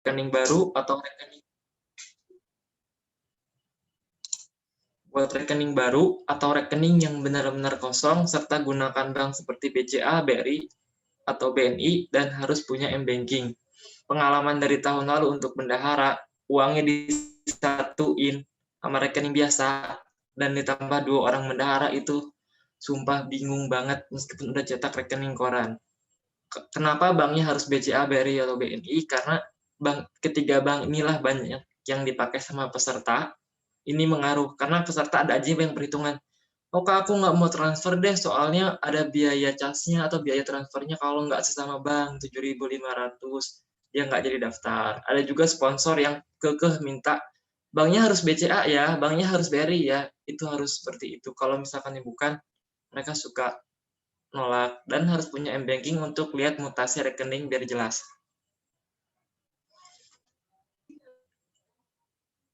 rekening baru atau rekening yang benar-benar kosong, serta gunakan bank seperti BCA, BRI, atau BNI, dan harus punya M-Banking. Pengalaman dari tahun lalu untuk bendahara, uangnya disatuin sama rekening biasa, dan ditambah 2 orang bendahara itu sumpah bingung banget meskipun udah cetak rekening koran. Kenapa banknya harus BCA, BRI, atau BNI? Karena ketiga bank inilah banyak yang dipakai sama peserta. Ini mengaruh, karena peserta ada aja yang perhitungan. Oh kak, aku nggak mau transfer deh, soalnya ada biaya casnya atau biaya transfernya kalau nggak sesama bank, 7.500, dia nggak jadi daftar. Ada juga sponsor yang kekeh minta, banknya harus BCA ya, banknya harus BRI ya, itu harus seperti itu. Kalau misalkan bukan, mereka suka nolak, dan harus punya M-Banking untuk lihat mutasi rekening biar jelas.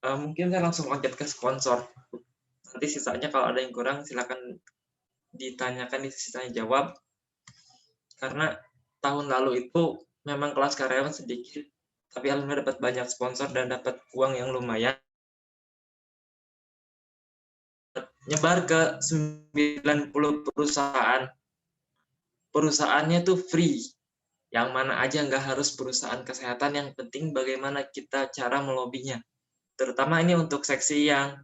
Mungkin saya langsung lanjut ke sponsor. Nanti sisanya kalau ada yang kurang silakan ditanyakan di sesi tanya jawab. Karena tahun lalu itu memang kelas karyawan sedikit, tapi alhamdulillah dapat banyak sponsor dan dapat uang yang lumayan. Nyebar ke 90 perusahaan. Perusahaannya tuh free. Yang mana aja nggak harus perusahaan kesehatan, yang penting bagaimana kita cara melobinya. Terutama ini untuk seksi yang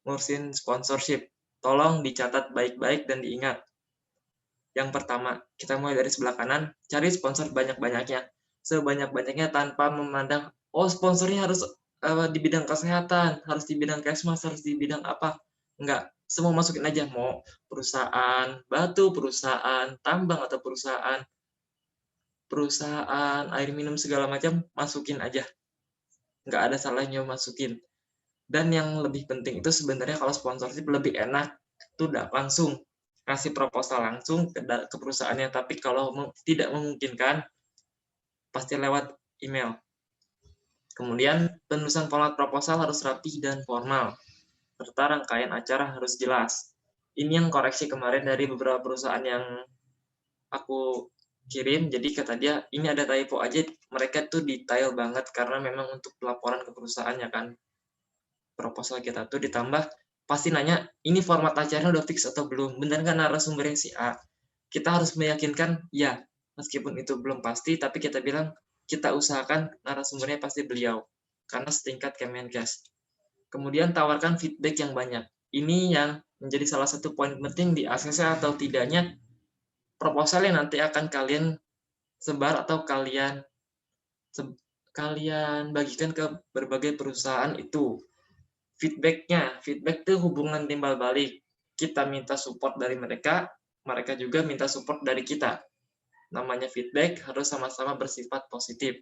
ngurusin sponsorship. Tolong dicatat baik-baik dan diingat. Yang pertama, kita mulai dari sebelah kanan, cari sponsor banyak-banyaknya. Sebanyak-banyaknya tanpa memandang, oh sponsornya harus di bidang kesehatan, harus di bidang kesmas, harus di bidang apa. Enggak, semua masukin aja. Mau perusahaan batu, perusahaan tambang, atau perusahaan air minum segala macam, masukin aja. Enggak ada salahnya masukin. Dan yang lebih penting itu sebenarnya kalau sponsorship lebih enak, itu udah langsung kasih proposal langsung ke perusahaannya. Tapi kalau tidak memungkinkan, pasti lewat email. Kemudian penulisan format proposal harus rapi dan formal, serta rangkaian acara harus jelas. Ini yang koreksi kemarin dari beberapa perusahaan yang aku kirim. Jadi kata dia, ini ada typo aja, mereka tuh detail banget karena memang untuk pelaporan ke perusahaannya kan. Proposal kita tuh ditambah pasti nanya, ini format acaranya udah fix atau belum? Benar nggak narasumbernya si A? Kita harus meyakinkan, ya, meskipun itu belum pasti, tapi kita bilang, kita usahakan narasumbernya pasti beliau, karena setingkat Kemenkes. Kemudian tawarkan feedback yang banyak. Ini yang menjadi salah satu poin penting di ACC atau tidaknya proposal yang nanti akan kalian sebar atau kalian bagikan ke berbagai perusahaan itu. Feedback itu hubungan timbal balik. Kita minta support dari mereka, mereka juga minta support dari kita. Namanya feedback harus sama-sama bersifat positif.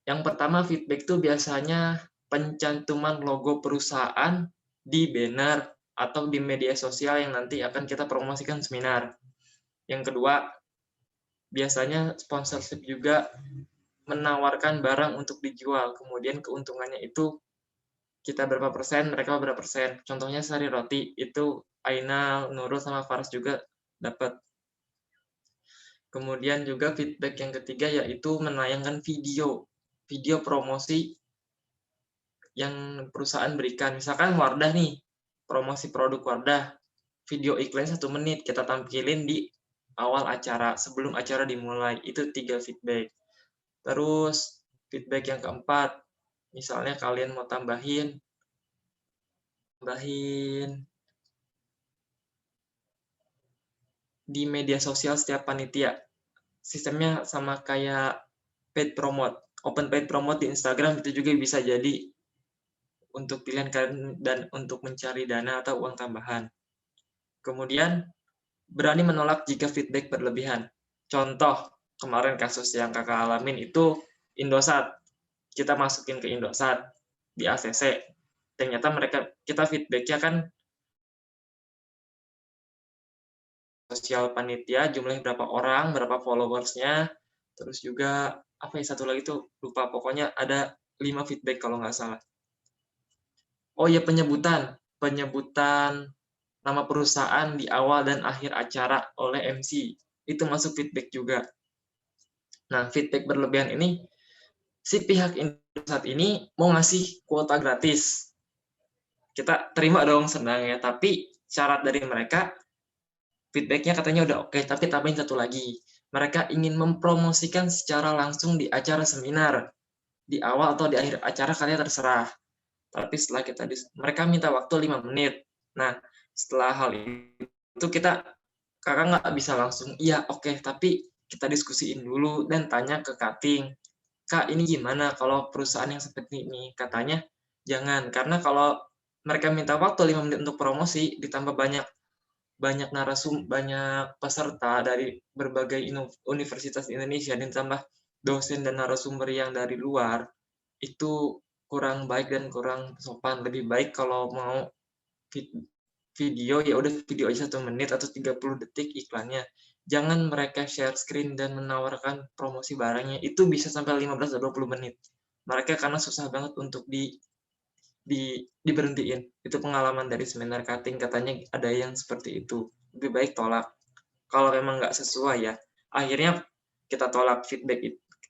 Yang pertama, feedback itu biasanya pencantuman logo perusahaan di banner atau di media sosial yang nanti akan kita promosikan seminar. Yang kedua, biasanya sponsorship juga menawarkan barang untuk dijual, kemudian keuntungannya itu kita berapa persen, mereka berapa persen. Contohnya Sari Roti, itu Ainal, Nurul, sama Faras juga dapat. Kemudian juga feedback yang ketiga yaitu menayangkan video promosi yang perusahaan berikan. Misalkan Wardah nih, promosi produk Wardah, video iklan 1 menit, kita tampilin di awal acara, sebelum acara dimulai. Itu 3 feedback. Terus feedback yang keempat, misalnya kalian mau tambahin di media sosial setiap panitia. Sistemnya sama kayak paid promote. Open paid promote di Instagram itu juga bisa jadi untuk pilihan kalian dan untuk mencari dana atau uang tambahan. Kemudian, berani menolak jika feedback berlebihan. Contoh, kemarin kasus yang kakak alamin itu Indosat. Kita masukin ke Indosat di ACC. Ternyata kita feedbacknya kan sosial panitia, jumlahnya berapa orang, berapa followersnya, terus juga apa ya satu lagi tuh lupa, pokoknya ada 5 feedback kalau nggak salah. Oh ya, penyebutan nama perusahaan di awal dan akhir acara oleh MC, itu masuk feedback juga. Nah, feedback berlebihan ini si pihak Indosat ini mau ngasih kuota gratis. Kita terima dong, senang ya, tapi syarat dari mereka, feedback-nya katanya udah oke, tapi tambahin satu lagi. Mereka ingin mempromosikan secara langsung di acara seminar. Di awal atau di akhir acara kalian terserah. Tapi setelah mereka minta waktu 5 menit. Nah, setelah hal itu kakak nggak bisa langsung, iya oke, tapi kita diskusiin dulu dan tanya ke cutting. Kak, ini gimana kalau perusahaan yang seperti ini? Katanya, jangan. Karena kalau mereka minta waktu 5 menit untuk promosi, ditambah banyak banyak peserta dari berbagai universitas di Indonesia, dan tambah dosen dan narasumber yang dari luar, itu kurang baik dan kurang sopan. Lebih baik kalau mau video, ya udah video aja 1 menit atau 30 detik iklannya. Jangan mereka share screen dan menawarkan promosi barangnya, itu bisa sampai 15 atau 20 menit. Mereka karena susah banget untuk diberhentiin. Itu pengalaman dari seminar cutting, katanya ada yang seperti itu. Lebih baik tolak. Kalau memang nggak sesuai ya, akhirnya kita tolak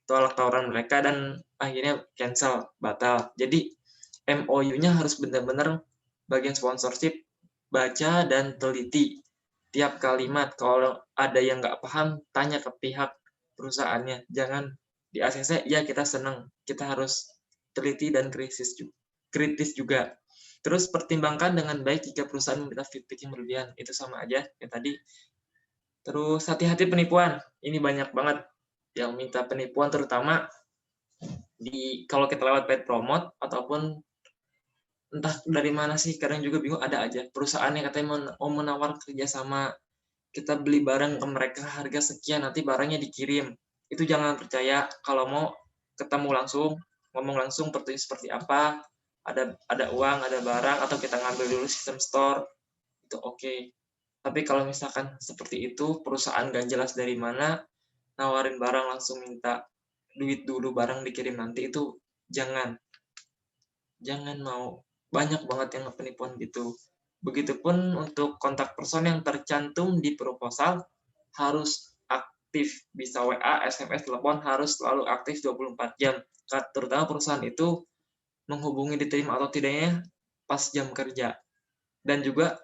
tolak tawaran mereka dan akhirnya cancel, batal. Jadi MOU-nya harus benar-benar bagian sponsorship, baca dan teliti tiap kalimat. Kalau ada yang nggak paham, tanya ke pihak perusahaannya. Jangan di ACC, ya kita senang. Kita harus teliti dan kritis juga. Terus pertimbangkan dengan baik jika perusahaan meminta feedback yang berlebihan. Itu sama aja ya tadi. Terus hati-hati penipuan. Ini banyak banget yang minta penipuan, terutama kalau kita lewat paid promote ataupun entah dari mana sih, kadang juga bingung, ada aja perusahaan yang katanya mau menawar kerjasama, kita beli barang ke mereka harga sekian, nanti barangnya dikirim. Itu jangan percaya. Kalau mau ketemu langsung, ngomong langsung seperti apa, ada uang, ada barang, atau kita ngambil dulu sistem store, itu oke. Tapi kalau misalkan seperti itu, perusahaan nggak jelas dari mana, nawarin barang langsung minta duit dulu, barang dikirim nanti, itu jangan mau. Banyak banget yang penipuan gitu. Begitupun untuk kontak person yang tercantum di proposal harus aktif, bisa WA, SMS, telepon harus selalu aktif 24 jam. Terutama perusahaan itu menghubungi diterima atau tidaknya pas jam kerja. Dan juga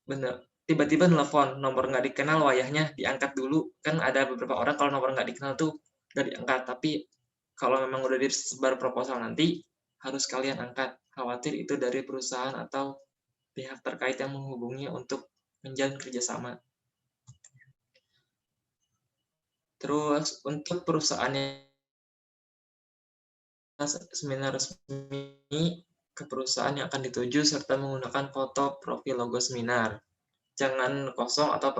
bener, tiba-tiba nelfon nomor nggak dikenal, wayahnya diangkat dulu. Kan ada beberapa orang kalau nomor nggak dikenal tuh nggak diangkat, tapi kalau memang udah disebar proposal nanti harus kalian angkat. Khawatir itu dari perusahaan atau pihak terkait yang menghubungi untuk menjalin kerjasama. Terus untuk perusahaan yang seminar resmi, ke perusahaan yang akan dituju serta menggunakan foto profil logo seminar. Jangan kosong atau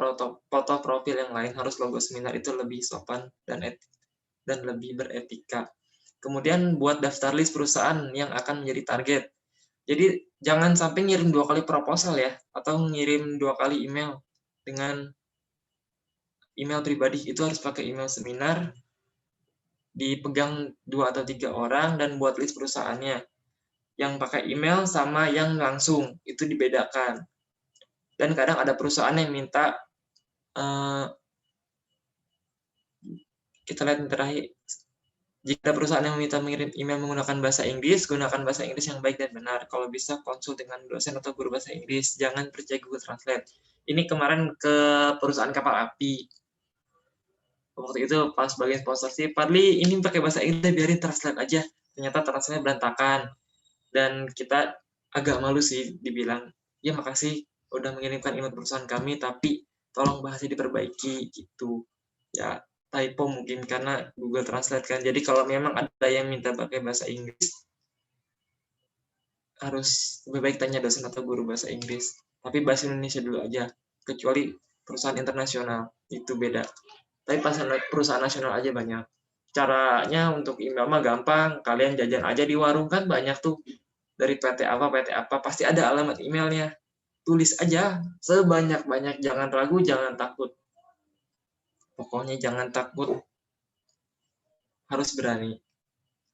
foto profil yang lain, harus logo seminar, itu lebih sopan dan lebih beretika. Kemudian buat daftar list perusahaan yang akan menjadi target. Jadi jangan sampai ngirim 2 kali proposal ya, atau ngirim 2 kali email dengan email pribadi. Itu harus pakai email seminar, dipegang 2 atau 3 orang, dan buat list perusahaannya. Yang pakai email sama yang langsung, itu dibedakan. Dan kadang ada perusahaan yang minta, kita lihat terakhir, jika perusahaan yang meminta mengirim email menggunakan bahasa Inggris, gunakan bahasa Inggris yang baik dan benar. Kalau bisa konsul dengan dosen atau guru bahasa Inggris, jangan percaya Google Translate. Ini kemarin ke perusahaan kapal api. Waktu itu pas bagian sponsorship, Padli ini pakai bahasa Inggris, biarin translate aja. Ternyata translate berantakan. Dan kita agak malu sih dibilang, ya makasih udah mengirimkan email perusahaan kami, tapi tolong bahasanya diperbaiki gitu. Ya, typo mungkin karena Google Translate kan. Jadi kalau memang ada yang minta pakai bahasa Inggris, harus lebih baik tanya dosen atau guru bahasa Inggris. Tapi bahasa Indonesia dulu aja. Kecuali perusahaan internasional, itu beda. Tapi perusahaan nasional aja banyak. Caranya untuk email mah gampang. Kalian jajan aja di warung kan banyak tuh. Dari PT apa, pasti ada alamat emailnya. Tulis aja sebanyak-banyak. Jangan ragu, jangan takut. Pokoknya jangan takut. Harus berani.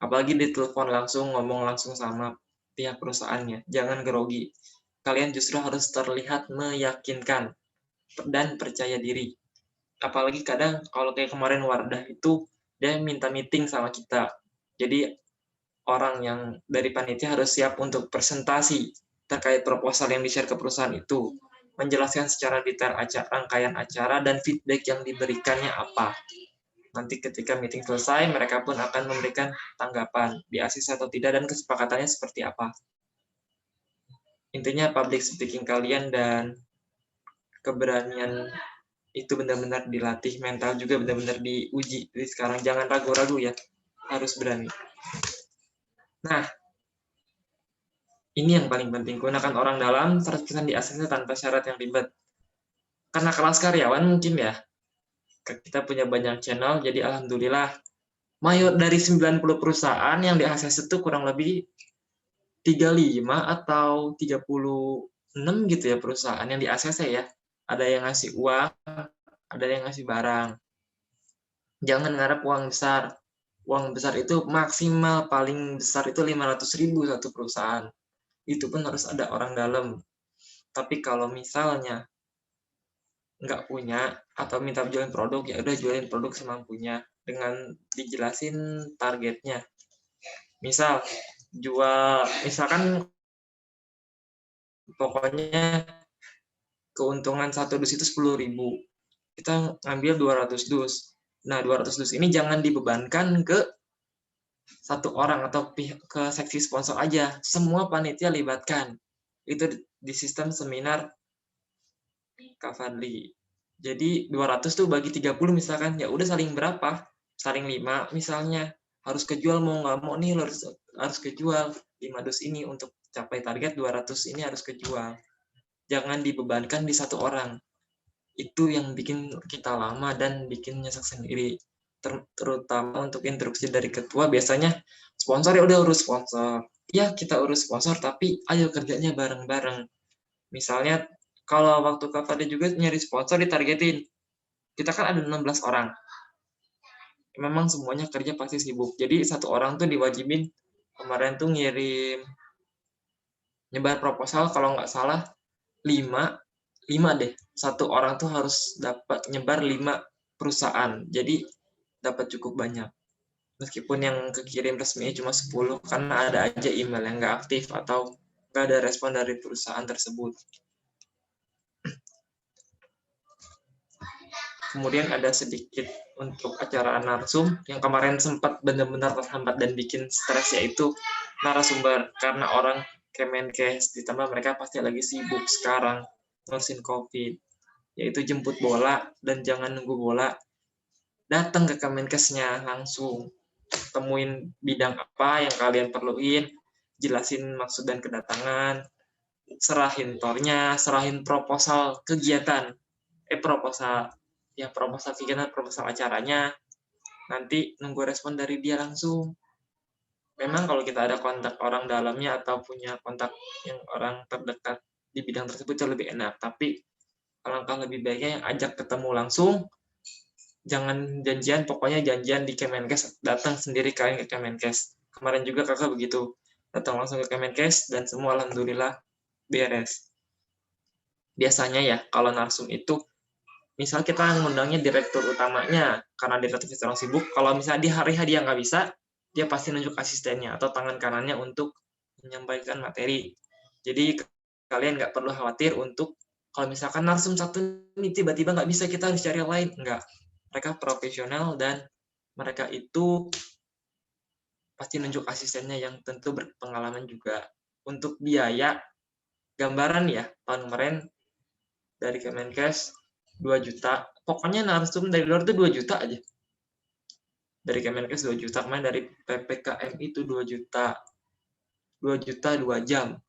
Apalagi ditelepon langsung, ngomong langsung sama pihak perusahaannya. Jangan grogi. Kalian justru harus terlihat meyakinkan dan percaya diri. Apalagi kadang kalau kayak kemarin Wardah itu dia minta meeting sama kita. Jadi orang yang dari panitia harus siap untuk presentasi terkait proposal yang di-share ke perusahaan itu, menjelaskan secara detail rangkaian acara dan feedback yang diberikannya apa. Nanti ketika meeting selesai, mereka pun akan memberikan tanggapan, di ACC atau tidak, dan kesepakatannya seperti apa. Intinya public speaking kalian dan keberanian itu benar-benar dilatih, mental juga benar-benar diuji. Jadi sekarang jangan ragu-ragu ya, harus berani. Nah, ini yang paling penting, gunakan orang dalam 100% di ACC tanpa syarat yang ribet. Karena kelas karyawan mungkin ya, kita punya banyak channel, jadi alhamdulillah dari 90 perusahaan yang di ACC itu kurang lebih 35 atau 36 gitu ya perusahaan yang di ACC ya. Ada yang ngasih uang, ada yang ngasih barang. Jangan ngarep uang besar. Uang besar itu maksimal paling besar itu 500.000 satu perusahaan. Itu pun harus ada orang dalam. Tapi kalau misalnya nggak punya atau minta jualin produk, ya udah jualin produk semampunya dengan dijelasin targetnya. Misalkan pokoknya keuntungan satu dus itu 10.000. Kita ngambil 200 dus. Nah, 200 dus ini jangan dibebankan ke satu orang atau ke seksi sponsor aja. Semua panitia libatkan. Itu di sistem seminar Kak Fadli. Jadi 200 tuh bagi 30 misalkan, ya udah saling berapa? Saling 5 misalnya. Harus kejual mau nggak mau nih harus kejual 5 dus ini untuk capai target 200 ini harus kejual. Jangan dibebankan di satu orang. Itu yang bikin kita lama dan bikin nyesek sendiri. Terutama untuk instruksi dari ketua, biasanya sponsor ya udah urus sponsor. Ya kita urus sponsor, tapi ayo kerjanya bareng-bareng. Misalnya kalau waktu Kak Fadli juga nyari sponsor ditargetin. Kita kan ada 16 orang. Memang semuanya kerja pasti sibuk. Jadi satu orang tuh diwajibin kemarin tuh nyebar proposal kalau nggak salah 5 deh. Satu orang tuh harus dapat nyebar 5 perusahaan. Jadi dapat cukup banyak. Meskipun yang kekirim resminya cuma 10, karena ada aja email yang nggak aktif atau nggak ada respon dari perusahaan tersebut. Kemudian ada sedikit untuk acara narsum yang kemarin sempat benar-benar terhambat dan bikin stres, yaitu narasumber. Karena orang Kemenkes, ditambah mereka pasti lagi sibuk sekarang ngurusin COVID, yaitu jemput bola dan jangan nunggu bola. Datang ke Kemenkesnya langsung, temuin bidang apa yang kalian perluin, jelasin maksud dan kedatangan, serahin tornya, serahin proposal kegiatan, proposal kegiatan, proposal acaranya, nanti nunggu respon dari dia langsung. Memang kalau kita ada kontak orang dalamnya atau punya kontak yang orang terdekat di bidang tersebut itu lebih enak, tapi alangkah lebih baiknya yang ajak ketemu langsung, jangan janjian, pokoknya janjian di Kemenkes, datang sendiri kalian ke Kemenkes. Kemarin juga kakak begitu, datang langsung ke Kemenkes dan semua alhamdulillah beres. Biasanya ya kalau narsum itu, misal kita ngundangnya direktur utamanya, karena direktur sedang sibuk, kalau misalnya di hari dia nggak bisa, dia pasti nunjuk asistennya atau tangan kanannya untuk menyampaikan materi. Jadi kalian nggak perlu khawatir untuk kalau misalkan narsum satu ini tiba-tiba nggak bisa, kita harus cari yang lain. Nggak. Mereka profesional dan mereka itu pasti nunjuk asistennya yang tentu berpengalaman juga. Untuk biaya, gambaran ya, tahun kemarin dari Kemenkes 2 juta. Pokoknya narsum dari luar itu 2 juta aja. Dari Kemenkes 2 juta, kemarin dari PPKM itu 2 juta. 2 juta 2 jam.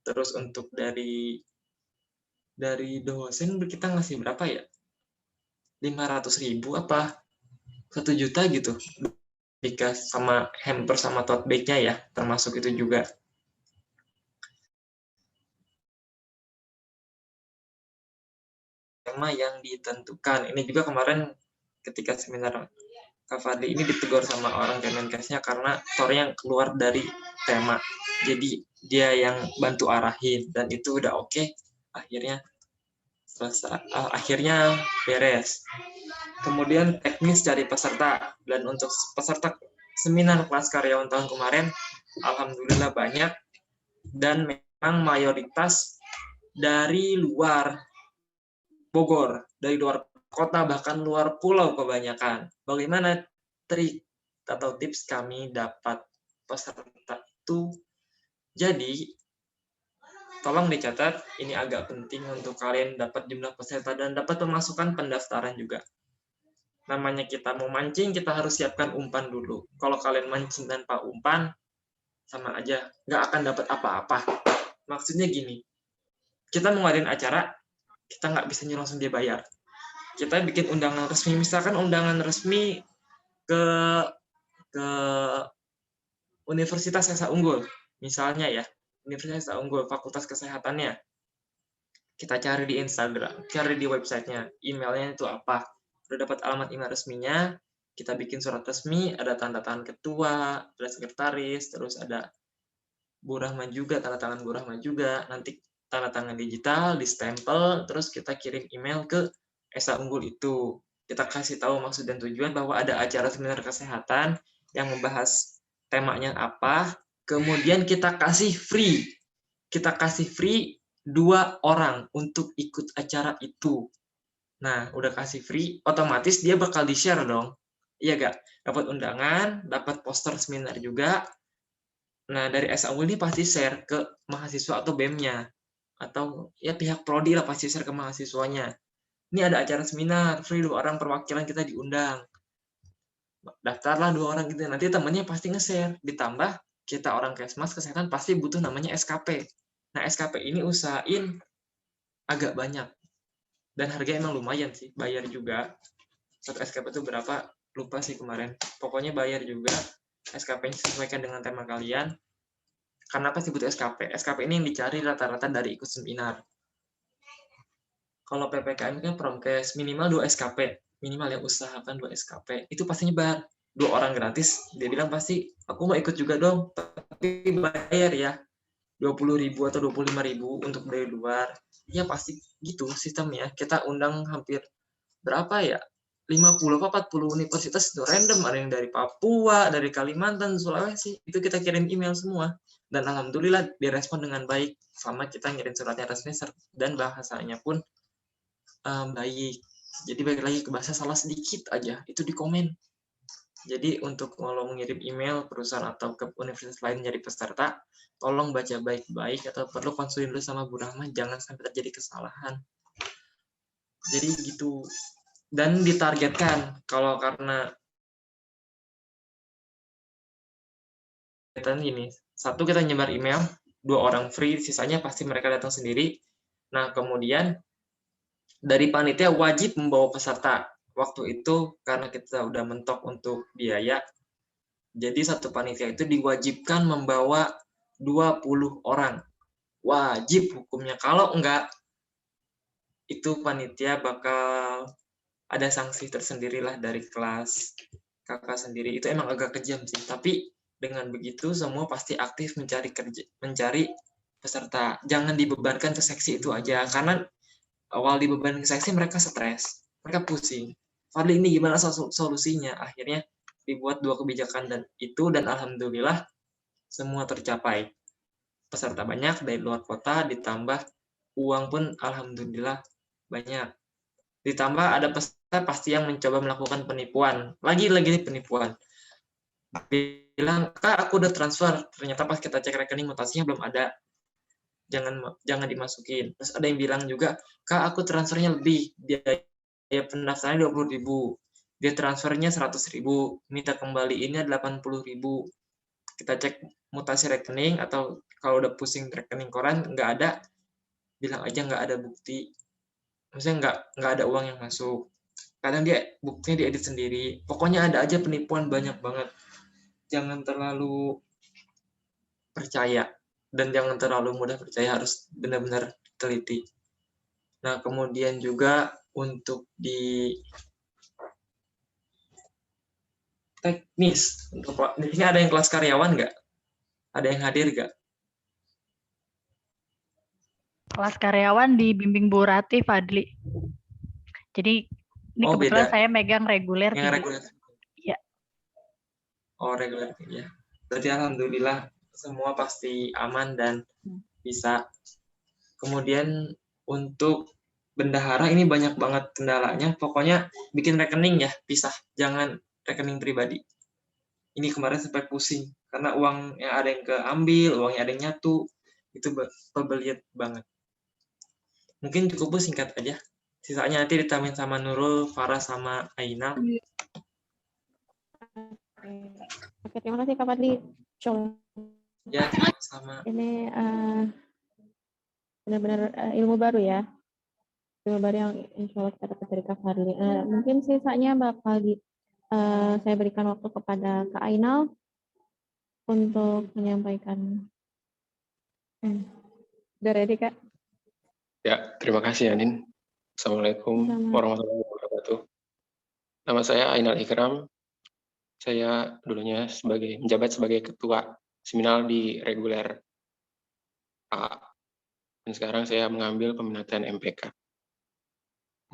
Terus untuk dari dosen kita ngasih berapa ya? 500.000 apa 1 juta gitu. Dikasih sama hamper sama tote bag-nya ya, termasuk itu juga. Tema yang ditentukan. Ini juga kemarin ketika seminar Kak Fadli ini ditegur sama orang Kemenkesnya karena tornya yang keluar dari tema. Jadi dia yang bantu arahin dan itu udah oke. Akhirnya beres. Kemudian teknis cari peserta. Dan untuk peserta seminar kelas karyawan tahun kemarin, alhamdulillah banyak. Dan memang mayoritas dari luar Bogor, dari luar kota, bahkan luar pulau kebanyakan. Bagaimana trik atau tips kami dapat peserta itu? Jadi, tolong dicatat, ini agak penting untuk kalian dapat jumlah peserta dan dapat pemasukan pendaftaran juga. Namanya kita mau mancing, kita harus siapkan umpan dulu. Kalau kalian mancing tanpa umpan, sama aja, nggak akan dapat apa-apa. Maksudnya gini, kita mau ngadain acara, kita nggak bisa langsung dia bayar. Kita bikin undangan resmi, misalkan undangan resmi ke Universitas Esa Unggul, misalnya ya, Universitas Esa Unggul, Fakultas Kesehatannya. Kita cari di Instagram, cari di websitenya, emailnya itu apa. Udah dapat alamat email resminya, kita bikin surat resmi, ada tanda tangan ketua, ada sekretaris, terus ada Bu Rahma juga, tanda tangan Bu Rahma juga, nanti tanda tangan digital, di stempel, terus kita kirim email ke Esa Unggul itu. Kita kasih tahu maksud dan tujuan bahwa ada acara seminar kesehatan yang membahas temanya apa, kemudian kita kasih free. Kita kasih free 2 orang untuk ikut acara itu. Nah, udah kasih free, otomatis dia bakal di-share dong. Iya gak? Dapat undangan, dapat poster seminar juga. Nah, dari Esa Unggul ini pasti share ke mahasiswa atau BEM-nya. Atau ya pihak prodi lah pasti share ke mahasiswanya. Ini ada acara seminar, free 2 orang perwakilan kita diundang. Daftarlah 2 orang gitu. Nanti temennya pasti nge-share. Ditambah kita orang Kesmas kesehatan pasti butuh namanya SKP. Nah, SKP ini usahain agak banyak. Dan harganya emang lumayan sih, bayar juga. Satu SKP itu berapa? Lupa sih kemarin. Pokoknya bayar juga. SKP-nya sesuaikan dengan tema kalian. Karena pasti butuh SKP. SKP ini yang dicari rata-rata dari ikut seminar. Kalau PPKM kan promkes minimal 2 SKP. Minimal yang usahakan 2 SKP. Itu pasti nyebar. 2 orang gratis. Dia bilang pasti, aku mau ikut juga dong. Tapi bayar ya. 20.000 atau 25.000 untuk dari luar. Ya pasti gitu sistemnya. Kita undang hampir berapa ya? 50 apa 40 universitas itu random, ada yang dari Papua, dari Kalimantan, Sulawesi, itu kita kirim email semua. Dan alhamdulillah direspon dengan baik sama kita ngirim suratnya resmi dan bahasanya pun baik. Jadi balik lagi ke bahasa salah sedikit aja, itu di komen. Jadi untuk kalau mengirim email perusahaan atau ke universitas lain jadi peserta, tolong baca baik-baik atau perlu konsulin dulu sama Bu Rahma, jangan sampai terjadi kesalahan. Jadi gitu. Dan ditargetkan, kalau karena gini, satu kita nyebar email, 2 orang free, sisanya pasti mereka datang sendiri. Nah, kemudian dari panitia wajib membawa peserta. Waktu itu karena kita udah mentok untuk biaya, jadi satu panitia itu diwajibkan membawa 20 orang. Wajib hukumnya. Kalau enggak, itu panitia bakal ada sanksi tersendiri lah dari kelas kakak sendiri. Itu emang agak kejam sih. Tapi dengan begitu semua pasti aktif mencari peserta. Jangan dibebankan ke seksi itu aja. Karena awal dibebankan ke seksi mereka stres. Mereka pusing. Fadli ini gimana solusinya? Akhirnya dibuat 2 kebijakan dan alhamdulillah semua tercapai. Peserta banyak dari luar kota, ditambah uang pun alhamdulillah banyak. Ditambah ada peserta pasti yang mencoba melakukan penipuan. Lagi-lagi penipuan. Bilang, Kak, aku udah transfer. Ternyata pas kita cek rekening mutasinya belum ada. Jangan dimasukin. Terus ada yang bilang juga, Kak, aku transfernya lebih. Biaya pendaftarannya 20.000. Dia transfernya 100.000. Minta kembaliinnya 80.000. Kita cek mutasi rekening atau kalau udah pusing rekening koran nggak ada, bilang aja nggak ada bukti. Maksudnya nggak ada uang yang masuk. Kadang dia buktinya diedit sendiri. Pokoknya ada aja penipuan banyak banget. Jangan terlalu percaya dan jangan terlalu mudah percaya, harus benar-benar teliti. Nah, kemudian juga untuk di teknis, di sini ada yang kelas karyawan nggak? Ada yang hadir nggak? Kelas karyawan dibimbing Bu Rati, Fadli. Jadi Ini Oh, kebetulan beda. saya megang reguler Yang 3. reguler. Iya. Oh, reguler ya. Berarti alhamdulillah semua pasti aman dan bisa. Kemudian untuk bendahara ini banyak banget kendalanya. Pokoknya bikin rekening ya, pisah. Jangan rekening pribadi. Ini kemarin sampai pusing karena uang yang ada yang keambil, uang yang ada yang nyatu. Itu pebeliat banget. Mungkin cukup singkat aja. Sisanya nanti ditambahin sama Nurul, Farah, sama Ainal. Oke, terima kasih Kak Fadli. Ya, sama. Ini benar-benar ilmu baru ya. Ilmu baru yang insya Allah kita dapat dari Kak Fadli. Mungkin sisanya bakal saya berikan waktu kepada Kak Ainal untuk menyampaikan. Udah ready, Kak? Ya, terima kasih Anin. Assalamualaikum warahmatullahi wabarakatuh. Nama saya Ainal Ikram. Saya dulunya menjabat sebagai ketua seminar di reguler A. Dan sekarang saya mengambil peminatan MPK.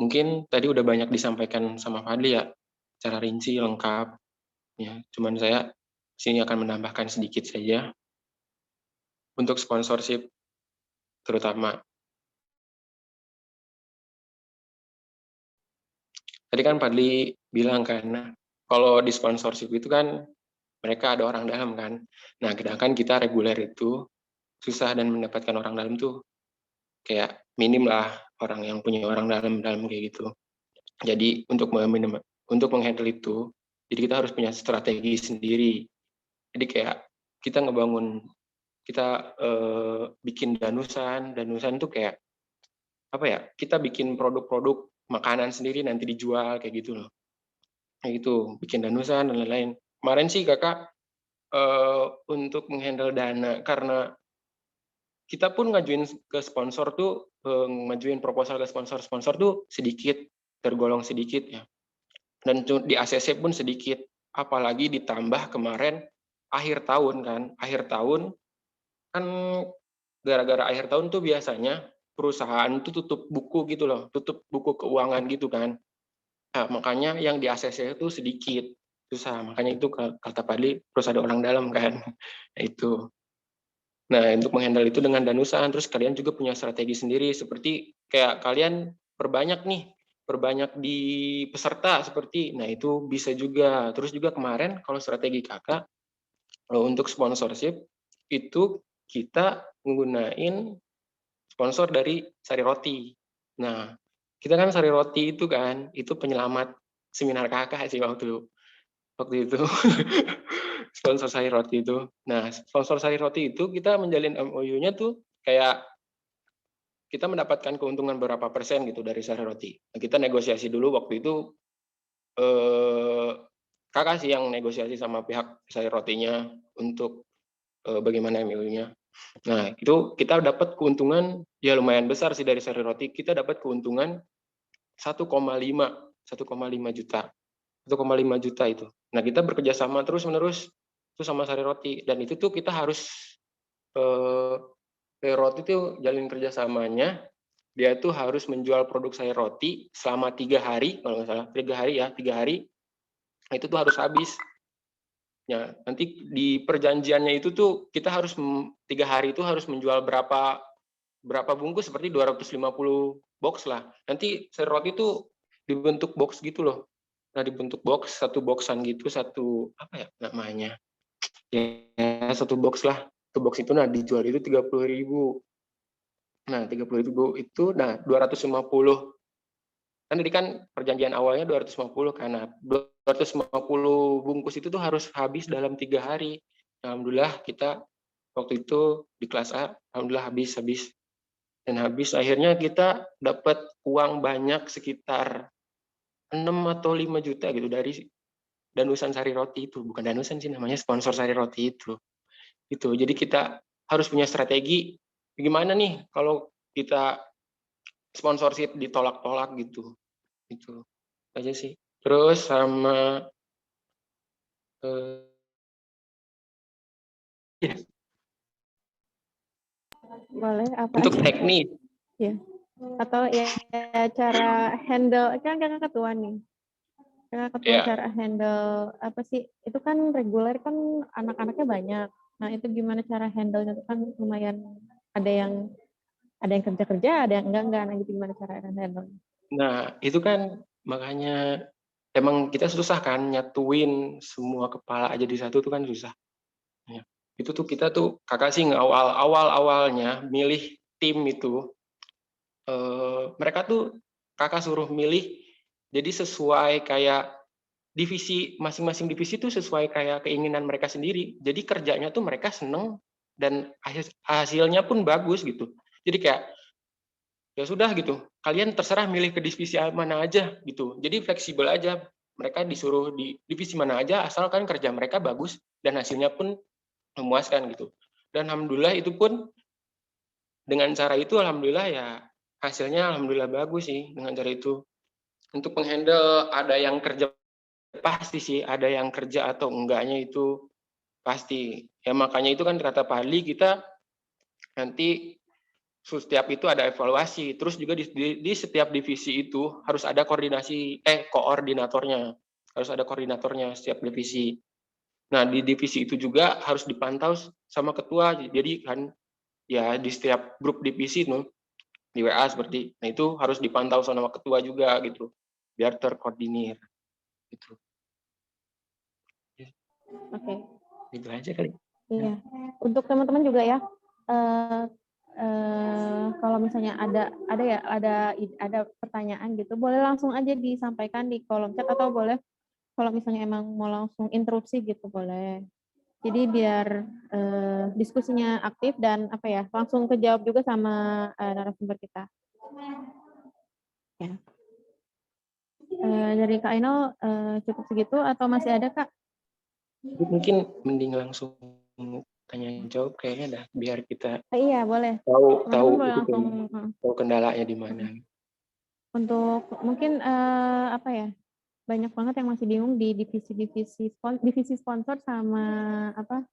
Mungkin tadi udah banyak disampaikan sama Fadli ya, secara rinci lengkap. Ya, cuman saya sini akan menambahkan sedikit saja untuk sponsorship terutama. Tadi kan Fadli bilang kan, kalau di sponsorship itu kan mereka ada orang dalam kan. Nah, sedangkan kita reguler itu susah dan mendapatkan orang dalam tuh kayak minim lah orang yang punya orang dalam kayak gitu. Jadi untuk menghandle itu, jadi kita harus punya strategi sendiri. Jadi kayak kita kita bikin danusan tuh kayak apa ya? Kita bikin produk-produk makanan sendiri nanti dijual kayak gitu loh. Kayak gitu, bikin danusan dan lain-lain. Kemarin sih kakak untuk menghandle dana karena kita pun ngajuin ke sponsor tuh ngajuin proposal ke sponsor tuh sedikit, tergolong sedikit ya, dan di ACC pun sedikit, apalagi ditambah kemarin akhir tahun kan gara-gara akhir tahun tuh biasanya perusahaan tuh tutup buku gitu loh, tutup buku keuangan gitu kan. Nah, makanya yang di ACC itu sedikit, susah, makanya itu kata Padli terus ada orang dalam kan. Nah, itu. Nah, untuk menghandle itu dengan danusan, terus kalian juga punya strategi sendiri, seperti kayak kalian perbanyak di peserta seperti, nah itu bisa juga. Terus juga kemarin kalau strategi kakak, untuk sponsorship, itu kita menggunakan sponsor dari Sari Roti. Nah, kita kan Sari Roti itu kan, itu penyelamat seminar kakak sih waktu itu. Sponsor Sari Roti itu. Nah, sponsor Sari Roti itu kita menjalin MOU-nya tuh kayak kita mendapatkan keuntungan berapa persen gitu dari Sari Roti. Nah, kita negosiasi dulu waktu itu kakak sih yang negosiasi sama pihak Sari Rotinya untuk bagaimana MOU-nya. Nah, itu kita dapat keuntungan ya lumayan besar sih dari Sari Roti. Kita dapat keuntungan 1,5 juta. 1,5 juta itu. Nah, kita bekerja sama terus-menerus itu sama Sari Roti, dan itu tuh kita harus Sari Roti tuh jalin kerjasamanya, dia tuh harus menjual produk Sari Roti selama 3 hari, kalau nggak salah 3 hari ya, 3 hari itu tuh harus habis. Ya, nanti di perjanjiannya itu tuh kita harus 3 hari itu harus menjual berapa bungkus, seperti 250 box lah. Nanti Sari Roti itu dibentuk box gitu loh. Nah, dibentuk box, satu boxan gitu, satu apa ya namanya? Ya, satu box lah. Satu box itu nah dijual itu 30.000. Nah, 30.000 itu nah 250. Kan tadi kan perjanjian awalnya 250 karena 250 bungkus itu tuh harus habis dalam 3 hari. Alhamdulillah kita waktu itu di kelas A alhamdulillah habis dan habis akhirnya kita dapat uang banyak sekitar 6 atau 5 juta gitu dari danusan Sari Roti itu. Bukan danusan sih, namanya sponsor Sari Roti itu. Gitu. Jadi kita harus punya strategi gimana nih kalau kita sponsorship ditolak-tolak gitu. Itu aja sih. Terus sama Boleh apa untuk aja? teknis. Ya. Atau ya cara handle, kan kakak ketua nih. Kakak ketua Ya, cara handle apa sih? Itu kan reguler kan anak-anaknya banyak. Nah itu gimana cara handle-nya itu kan lumayan ada yang kerja-kerja, ada yang enggak. Nah gitu gimana cara handle? nah itu kan makanya emang kita susah kan nyatuin semua kepala aja di satu tuh kan susah. Ya. Itu tuh kita tuh kakak sih awalnya milih tim itu mereka tuh kakak suruh milih jadi sesuai kayak divisi masing-masing divisi tuh sesuai kayak keinginan mereka sendiri. Jadi kerjanya tuh mereka seneng dan hasilnya pun bagus gitu. Jadi kayak ya sudah gitu, kalian terserah milih ke divisi mana aja gitu. Jadi fleksibel aja. Mereka disuruh di divisi mana aja asalkan kerja mereka bagus dan hasilnya pun memuaskan gitu. Dan alhamdulillah itu pun dengan cara itu alhamdulillah ya hasilnya alhamdulillah bagus sih dengan cara itu. Untuk menghandle ada yang kerja pasti sih, ada yang kerja atau enggaknya itu pasti. Ya makanya itu kan kata Pak Ali kita nanti setiap itu ada evaluasi. Terus juga di setiap divisi itu harus ada koordinatornya. Harus ada koordinatornya setiap divisi. Nah, di divisi itu juga harus dipantau sama ketua. Jadi kan ya di setiap grup divisi tuh di WA seperti nah itu harus dipantau sama ketua juga gitu biar terkoordinir gitu. Oke. Gitu aja kali. Iya. Untuk teman-teman juga ya. eh kalau misalnya ada pertanyaan gitu, boleh langsung aja disampaikan di kolom chat atau boleh kalau misalnya emang mau langsung interupsi gitu boleh. Jadi biar diskusinya aktif dan apa ya langsung kejawab juga sama narasumber kita. Ya. Dari Kak Ainul cukup segitu atau masih ada Kak? Mungkin mending langsung tanya jawab kayaknya dah biar kita Iya boleh. tahu Teman-teman boleh itu langsung tahu kendalanya di mana. untuk mungkin apa ya banyak banget yang masih bingung di divisi sponsor sama apa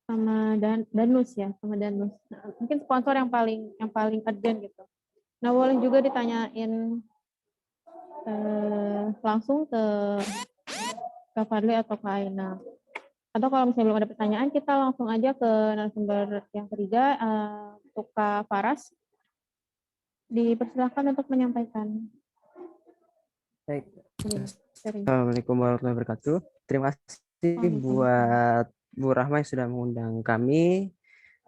sama danus ya sama danus. Nah, mungkin sponsor yang paling urgent gitu. Nah boleh juga ditanyain langsung ke Kak Fadli atau Kak Aina. Atau kalau misalnya belum ada pertanyaan, kita langsung aja ke narasumber yang ketiga, untuk Kak Faras. Dipersilahkan untuk menyampaikan. Baik. Sering. Assalamualaikum warahmatullahi wabarakatuh. Terima kasih buat Bu Rahma yang sudah mengundang kami.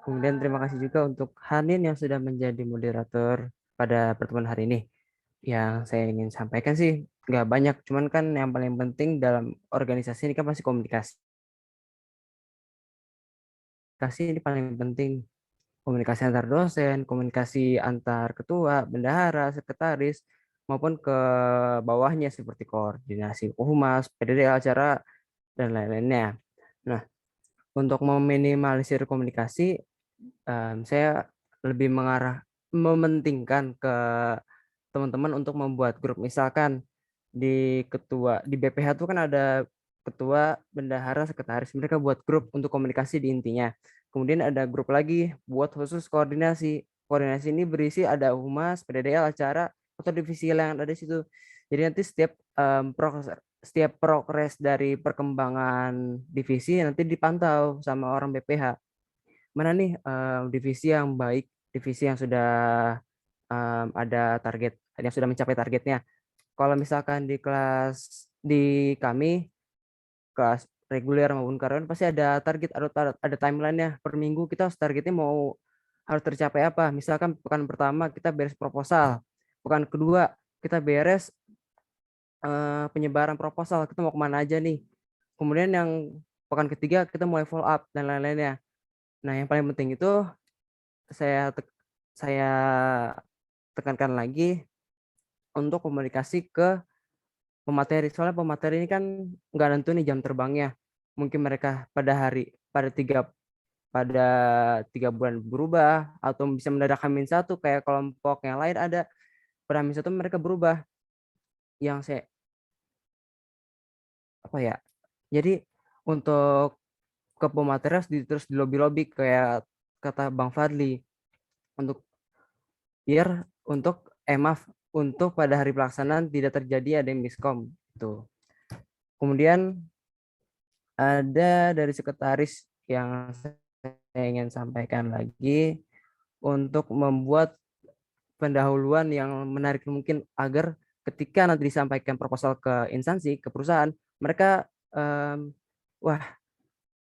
Kemudian terima kasih juga untuk Hanin yang sudah menjadi moderator pada pertemuan hari ini. Yang saya ingin sampaikan sih nggak banyak, cuman kan yang paling penting dalam organisasi ini kan pasti komunikasi. Komunikasi ini paling penting. Komunikasi antar dosen, komunikasi antar ketua, bendahara, sekretaris, maupun ke bawahnya seperti koordinasi humas, PDD acara, dan lain-lainnya. Nah, untuk meminimalisir komunikasi, saya lebih mementingkan ke teman-teman untuk membuat grup. Misalkan di BPH itu kan ada ketua, bendahara, sekretaris. Mereka buat grup untuk komunikasi di intinya. Kemudian ada grup lagi buat khusus koordinasi. Koordinasi ini berisi ada humas, PDDL, acara, atau divisi yang ada di situ. Jadi nanti setiap progres dari perkembangan divisi nanti dipantau sama orang BPH. Mana nih divisi yang baik, divisi yang sudah ada target, yang sudah mencapai targetnya. Kalau misalkan di kami kelas reguler maupun karyawan pasti ada target, ada timeline-nya per minggu kita targetnya harus tercapai apa. Misalkan pekan pertama kita beres proposal, pekan kedua kita beres penyebaran proposal, kita mau kemana aja nih. Kemudian yang pekan ketiga kita mulai follow up dan lain-lainnya. Nah yang paling penting itu saya tekankan lagi untuk komunikasi ke pemateri. Soalnya pemateri ini kan nggak nentu nih jam terbangnya. Mungkin mereka pada 3 bulan berubah atau bisa mendadak H-1 kayak kelompok yang lain ada pada H-1 mereka berubah. Yang saya apa ya? Jadi untuk ke pemateri harus terus di lobby kayak kata Bang Fadli untuk biar untuk maaf, untuk pada hari pelaksanaan tidak terjadi ada yang miskom itu. Kemudian ada dari sekretaris yang saya ingin sampaikan lagi untuk membuat pendahuluan yang menarik mungkin agar ketika nanti disampaikan proposal ke instansi, ke perusahaan, mereka wah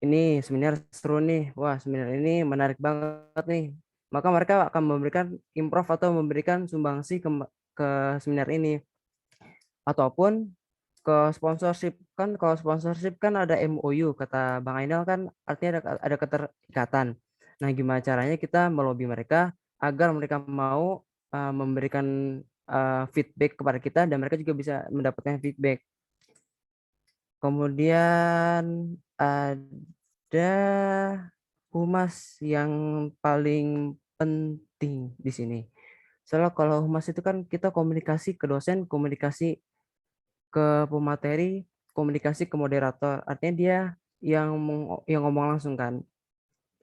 ini seminar seru nih, wah seminar ini menarik banget nih. Maka mereka akan memberikan improv atau memberikan sumbangsi ke seminar ini. Ataupun ke sponsorship, kan kalau sponsorship kan ada MOU, kata Bang Ainal kan artinya ada keterikatan. Nah gimana caranya kita melobi mereka agar mereka mau memberikan feedback kepada kita dan mereka juga bisa mendapatkan feedback. Kemudian ada humas yang paling penting di sini. Soalnya kalau humas itu kan kita komunikasi ke dosen, komunikasi ke pemateri, komunikasi ke moderator. Artinya dia yang ngomong langsung kan.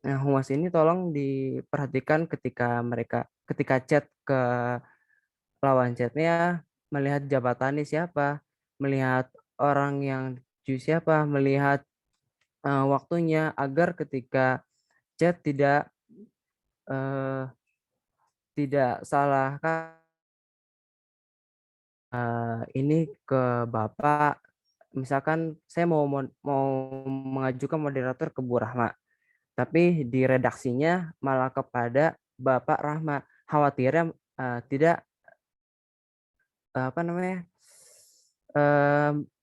Nah, humas ini tolong diperhatikan ketika chat ke lawan chatnya, melihat jabatannya siapa, melihat orang yang siapa, melihat waktunya agar ketika chat tidak salah ini ke Bapak. Misalkan saya mau mengajukan moderator ke Bu Rahma, tapi di redaksinya malah kepada Bapak Rahma. Khawatirnya tidak apa namanya?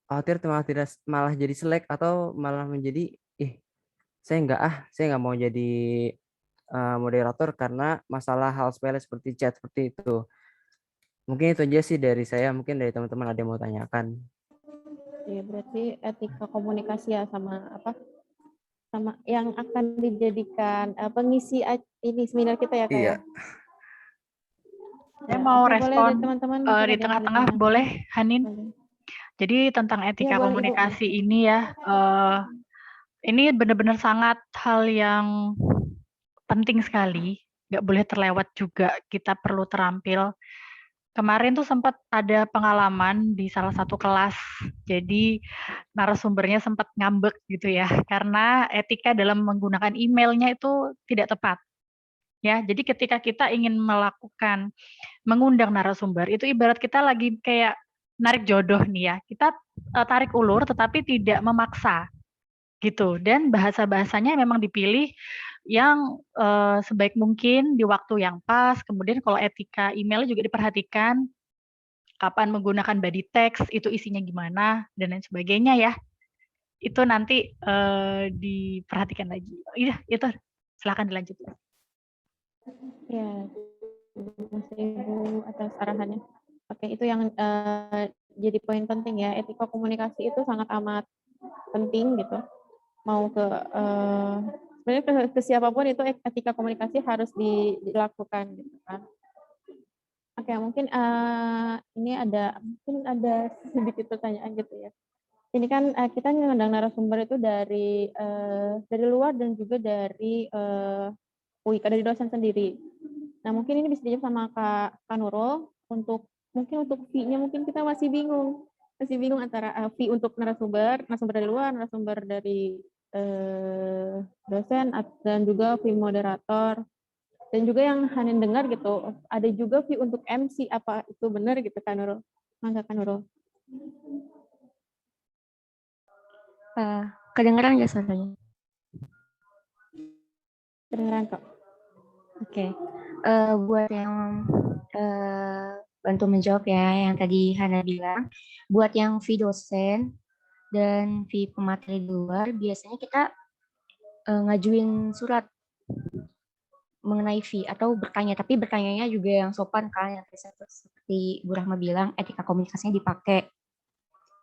Khawatir malah jadi selek atau malah menjadi saya nggak mau jadi moderator karena masalah hal sepele seperti chat seperti itu. Mungkin itu aja sih dari saya, mungkin dari teman-teman ada yang mau tanyakan. Ya, berarti etika komunikasi ya sama yang akan dijadikan pengisi ini seminar kita ya Kak ya. Iya. Saya mau Oke, boleh respon dari teman-teman mungkin di ada yang tengah-tengah, ditanyakan. boleh Hanin? Boleh. Jadi tentang etika boleh, Ibu. komunikasi ini ya, ini benar-benar sangat hal yang penting sekali, nggak boleh terlewat juga, kita perlu terampil. Kemarin tuh sempat ada pengalaman di salah satu kelas, jadi narasumbernya sempat ngambek gitu ya, karena etika dalam menggunakan emailnya itu tidak tepat. Ya, jadi ketika kita ingin mengundang narasumber, itu ibarat kita lagi kayak narik jodoh nih ya, kita tarik ulur tetapi tidak memaksa gitu, dan bahasa-bahasanya memang dipilih yang sebaik mungkin di waktu yang pas. Kemudian kalau etika email juga diperhatikan, kapan menggunakan body text, itu isinya gimana dan lain sebagainya ya. Itu nanti diperhatikan lagi. Iya, itu silakan dilanjutkan. Ya, terima kasih Ibu atas arahannya. Oke, itu yang jadi poin penting ya. Etika komunikasi itu sangat amat penting gitu. Mau sebenarnya ke siapapun itu etika komunikasi harus dilakukan gitu kan. Oke, mungkin ini mungkin ada sedikit pertanyaan gitu ya. Ini kan kita ngundang narasumber itu dari luar dan juga dari UI, dari dosen sendiri. Nah, mungkin ini bisa dijawab sama Kak Nurul mungkin untuk fee-nya mungkin kita masih bingung. Masih bingung antara fee untuk narasumber dari luar, narasumber dari dosen dan juga fee moderator. Dan juga yang Hanin dengar gitu, ada juga fee untuk MC, apa itu benar gitu Kak Nurul? Mangga Kak Nurul. Kedengeran nggak suaranya? Kedengeran kok. Oke. Buat yang bantu menjawab ya yang tadi Hana bilang, buat yang fee dosen dan fee pemateri di luar, biasanya kita ngajuin surat mengenai fee atau bertanya, tapi bertanyanya juga yang sopan kan, yang seperti Bu Rahma bilang, etika komunikasinya dipakai.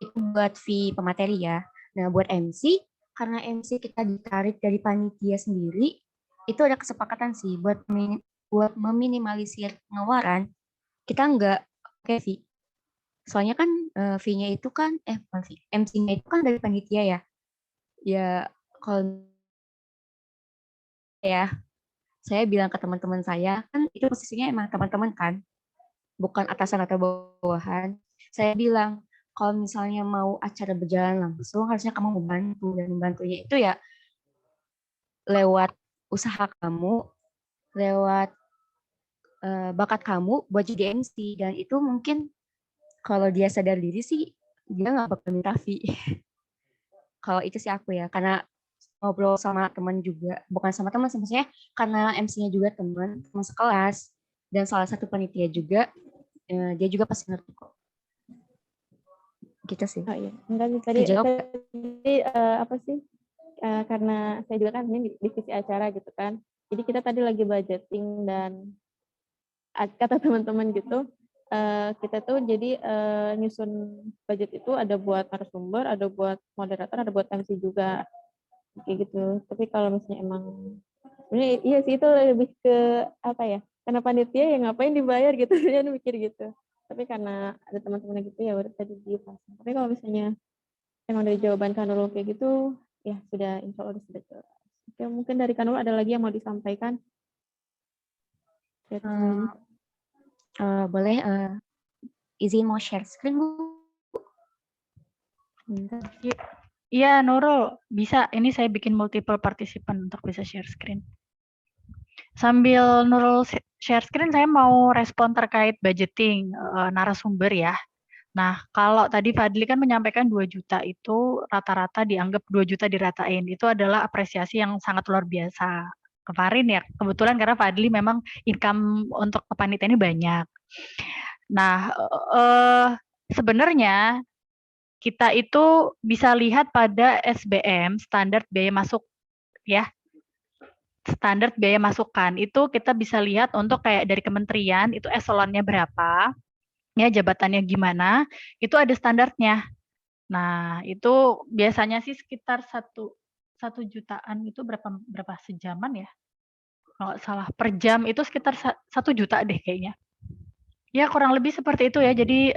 Itu buat fee pemateri ya. Nah, buat MC, karena MC kita ditarik dari panitia sendiri, itu ada kesepakatan sih buat meminimalisir pengeluaran, kita nggak pakai fee. Soalnya kan fee-nya itu kan, MC-nya itu kan dari panitia ya. Ya, kalau ya, saya bilang ke teman-teman saya, kan itu posisinya emang teman-teman kan. bukan atasan atau bawahan. Saya bilang, kalau misalnya mau acara berjalan langsung, harusnya kamu membantu, dan membantunya itu ya lewat usaha kamu, lewat bakat kamu buat jadi MC, dan itu mungkin kalau dia sadar diri sih dia nggak bakal minta fee. Kalau itu sih aku ya, karena ngobrol sama teman juga, bukan sama teman, maksudnya karena MC-nya juga teman sekelas dan salah satu panitia juga, dia juga pasti ngerti kok. Gitu sih. Oh iya, enggak sih tadi Kejawab nggak? apa sih? Karena saya juga kan ini divisi acara gitu kan. Jadi kita tadi lagi budgeting dan kata teman-teman gitu, kita tuh jadi nyusun budget itu ada buat narasumber, ada buat moderator, ada buat MC juga kayak gitu. Tapi kalau misalnya emang ini iya sih itu lebih ke apa ya? Karena panitia ya ngapain dibayar gitu, dia mikir gitu. Tapi karena ada teman-teman gitu ya udah tadi dipasang. Tapi kalau misalnya emang dari jawaban Kanul kayak gitu, ya sudah insya Allah sudah jelas. Oke, mungkin dari Kanul ada lagi yang mau disampaikan? Boleh izin mau share screen, Bu? Iya, Nurul, bisa. Ini saya bikin multiple participant untuk bisa share screen. Sambil Nurul share screen, saya mau respon terkait budgeting narasumber ya. Nah, kalau tadi Fadli kan menyampaikan 2 juta itu rata-rata dianggap 2 juta diratain. Itu adalah apresiasi yang sangat luar biasa. Kemarin ya, kebetulan karena Fadli memang income untuk kepanitiaan ini banyak. Nah, sebenarnya kita itu bisa lihat pada SBM, standar biaya masuk ya. Standar biaya masukan itu kita bisa lihat untuk kayak dari kementerian itu eselonnya berapa, ya jabatannya gimana, itu ada standarnya. Nah, itu biasanya sih sekitar 1 jutaan itu berapa sejaman ya? Kalau nggak salah per jam itu sekitar 1 juta deh kayaknya. Ya kurang lebih seperti itu ya. Jadi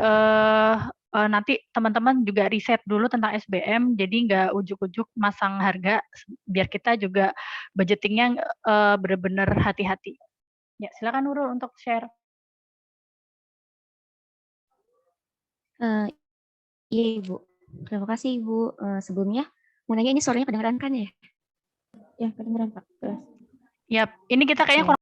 nanti teman-teman juga riset dulu tentang SBM, jadi nggak ujuk-ujuk masang harga, biar kita juga budgetingnya benar-benar hati-hati. Ya silakan Nurul untuk share. Iya Ibu, terima kasih Ibu. Sebelumnya mau nanya, ini suaranya kedengeran kan ya? Ya, kedengeran Pak. Yap, ini kita kayaknya Oke.